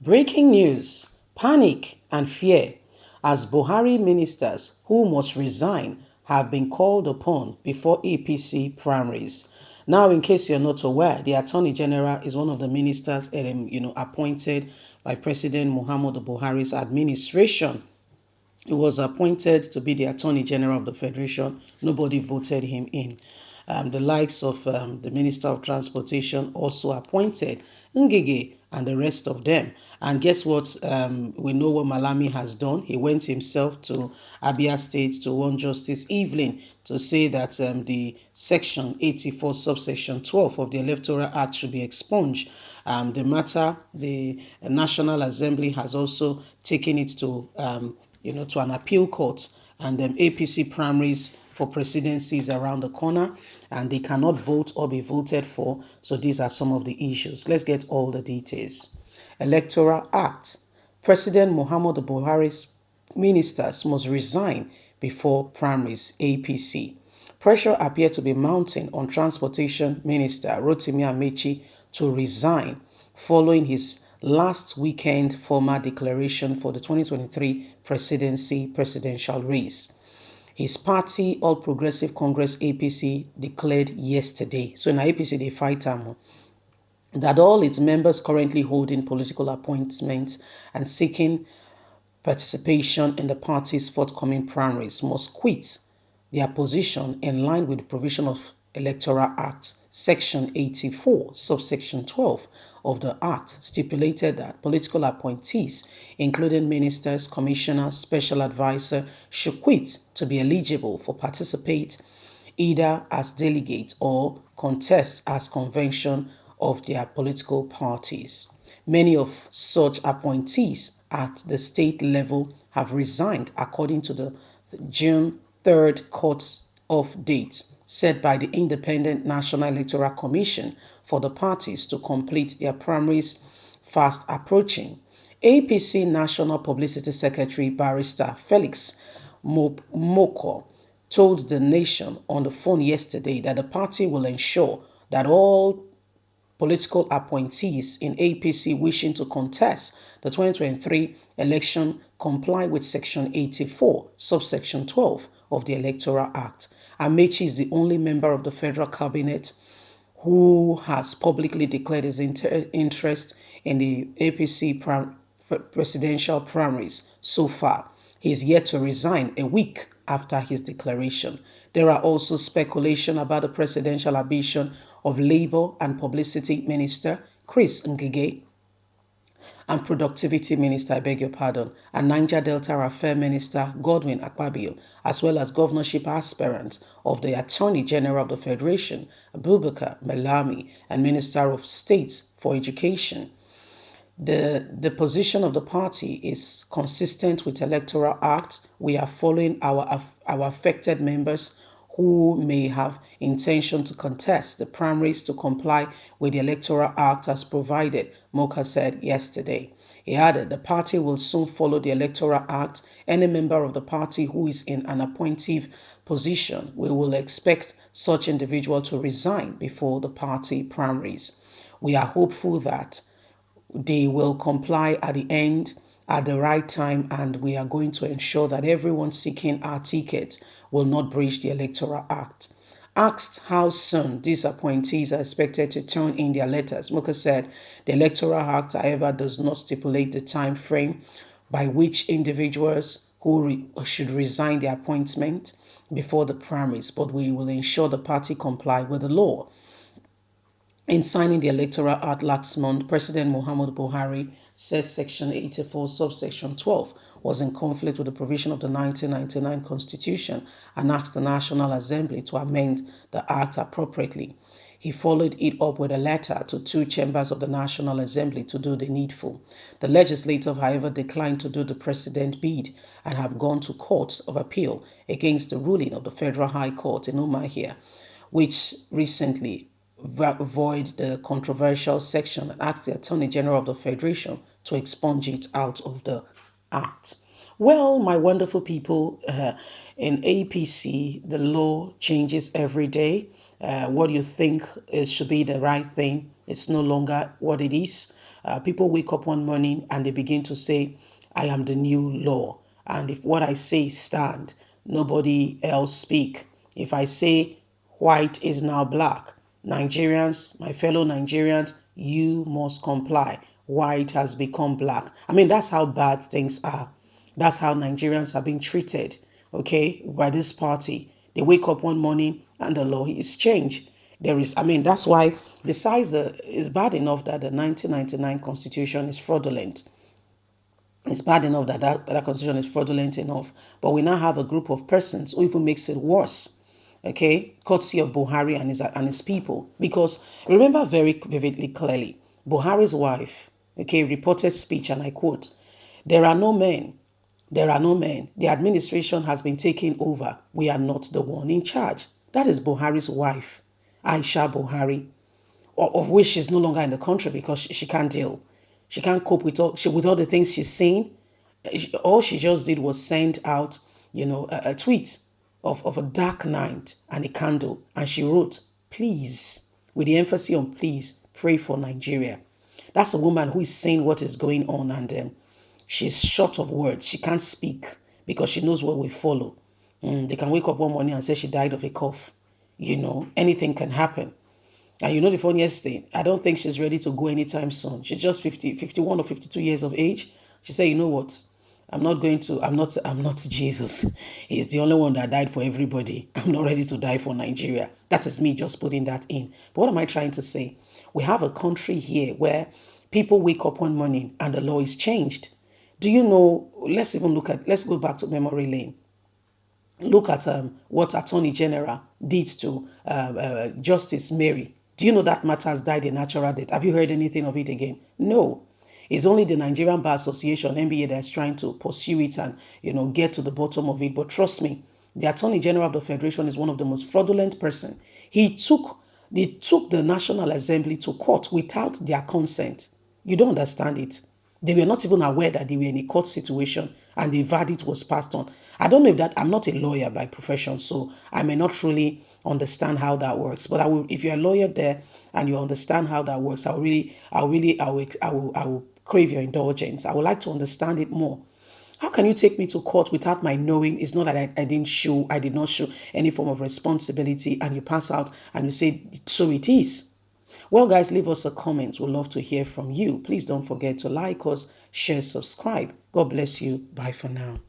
Breaking news, panic and fear as Buhari ministers who must resign have been called upon before APC primaries. Now, in case you're not aware, the Attorney General is one of the ministers appointed by President Muhammadu Buhari's administration. He was appointed to be the Attorney General of the Federation. Nobody voted him in. The likes of the Minister of Transportation also appointed Ngige and the rest of them. And guess what? We know what Malami has done. He went himself to Abia State to warn Justice Evelyn to say that the Section 84, subsection 12 of the Electoral Act should be expunged. The matter, the National Assembly has also taken it to to an appeal court, and APC primaries for presidencies around the corner, and they cannot vote or be voted for. So these are some of the issues. Let's get all the details. Electoral Act. President Muhammadu Buhari's ministers must resign before primaries, APC. Pressure appeared to be mounting on Transportation Minister Rotimi Amaechi to resign following his last weekend formal declaration for the 2023 presidential race. His party, All Progressive Congress APC, declared yesterday, so in APC they fight that all its members currently holding political appointments and seeking participation in the party's forthcoming primaries must quit their position in line with the provision of Electoral Act, Section 84, subsection 12 of the Act stipulated that political appointees, including ministers, commissioners, special advisor, should quit to be eligible for participate either as delegate or contest as convention of their political parties. Many of such appointees at the state level have resigned according to the June 3rd cut-off date set by the Independent National Electoral Commission for the parties to complete their primaries fast approaching. APC National Publicity Secretary Barrister Felix Moko told the nation on the phone yesterday that the party will ensure that all political appointees in APC wishing to contest the 2023 election comply with Section 84, subsection 12 of the Electoral Act. Amaechi is the only member of the federal cabinet who has publicly declared his interest in the APC presidential primaries so far. He is yet to resign a week after his declaration. There are also speculation about the presidential ambition of Labour and Publicity Minister Chris Ngige and Productivity Minister, I beg your pardon, and Niger Delta Affairs Minister Godwin Akpabio, as well as governorship aspirants of the Attorney General of the Federation, Abubakar Malami, and Minister of State for Education. The position of the party is consistent with Electoral Act. We are following our affected members who may have intention to contest the primaries to comply with the Electoral Act as provided, Moka said yesterday. He added the party will soon follow the Electoral Act. Any member of the party who is in an appointive position, we will expect such individual to resign before the party primaries. We are hopeful that they will comply at the end at the right time, and we are going to ensure that everyone seeking our ticket will not breach the Electoral Act. Asked how soon these appointees are expected to turn in their letters, Muka said the Electoral Act, however, does not stipulate the time frame by which individuals who should resign their appointment before the primaries, but we will ensure the party comply with the law. In signing the Electoral Act last month, President Muhammadu Buhari said Section 84, subsection 12 was in conflict with the provision of the 1999 Constitution and asked the National Assembly to amend the Act appropriately. He followed it up with a letter to two chambers of the National Assembly to do the needful. The legislature, however, declined to do the precedent bid and have gone to court of appeal against the ruling of the Federal High Court in Umuahia, which recently void the controversial section and asked the Attorney General of the Federation to expunge it out of the Act. Well, my wonderful people, in APC, the law changes every day. What you think it should be the right thing, it's no longer what it is. People wake up one morning and they begin to say, I am the new law. And if what I say stand, nobody else speak. If I say white is now black, Nigerians, my fellow Nigerians, you must comply. White has become black. I mean, that's how bad things are. That's how Nigerians are being treated, okay, by this party. They wake up one morning and the law is changed. There is, I mean, that's why, besides it's bad enough that the 1999 constitution is fraudulent. It's bad enough that that constitution is fraudulent enough. But we now have a group of persons who even makes it worse. Okay, courtesy of Buhari and his people. Because remember very vividly clearly, Buhari's wife, okay, reported speech, and I quote, there are no men. There are no men. The administration has been taken over. We are not the one in charge. That is Buhari's wife, Aisha Buhari, of which she's no longer in the country because she can't deal. She can't cope with with all the things she's seen. All she just did was send out, a tweet of a dark night and a candle. And she wrote, please, with the emphasis on please, pray for Nigeria. That's a woman who is saying what is going on, and she's short of words. She can't speak because she knows what will follow. They can wake up one morning and say she died of a cough. Anything can happen. And the funniest thing, I don't think she's ready to go anytime soon. She's just 51 or 52 years of age. She said, you know what? I'm not Jesus. He's the only one that died for everybody. I'm not ready to die for Nigeria. That is me just putting that in. But what am I trying to say? We have a country here where people wake up one morning and the law is changed. Do you know, let's go back to memory lane. Look at what Attorney General did to Justice Mary. Do you know that matter has died a natural death? Have you heard anything of it again? No. It's only the Nigerian Bar Association, NBA, that's trying to pursue it and, get to the bottom of it. But trust me, the Attorney General of the Federation is one of the most fraudulent person. They took the National Assembly to court without their consent. You don't understand it. They were not even aware that they were in a court situation and the verdict was passed on. I don't know I'm not a lawyer by profession, so I may not really understand how that works. But if you're a lawyer there and you understand how that works, I will crave your indulgence. I would like to understand it more. How can you take me to court without my knowing? It's not that I did not show any form of responsibility, and you pass out and you say, so it is. Well, guys, leave us a comment. We'd love to hear from you. Please don't forget to like us, share, subscribe. God bless you. Bye for now.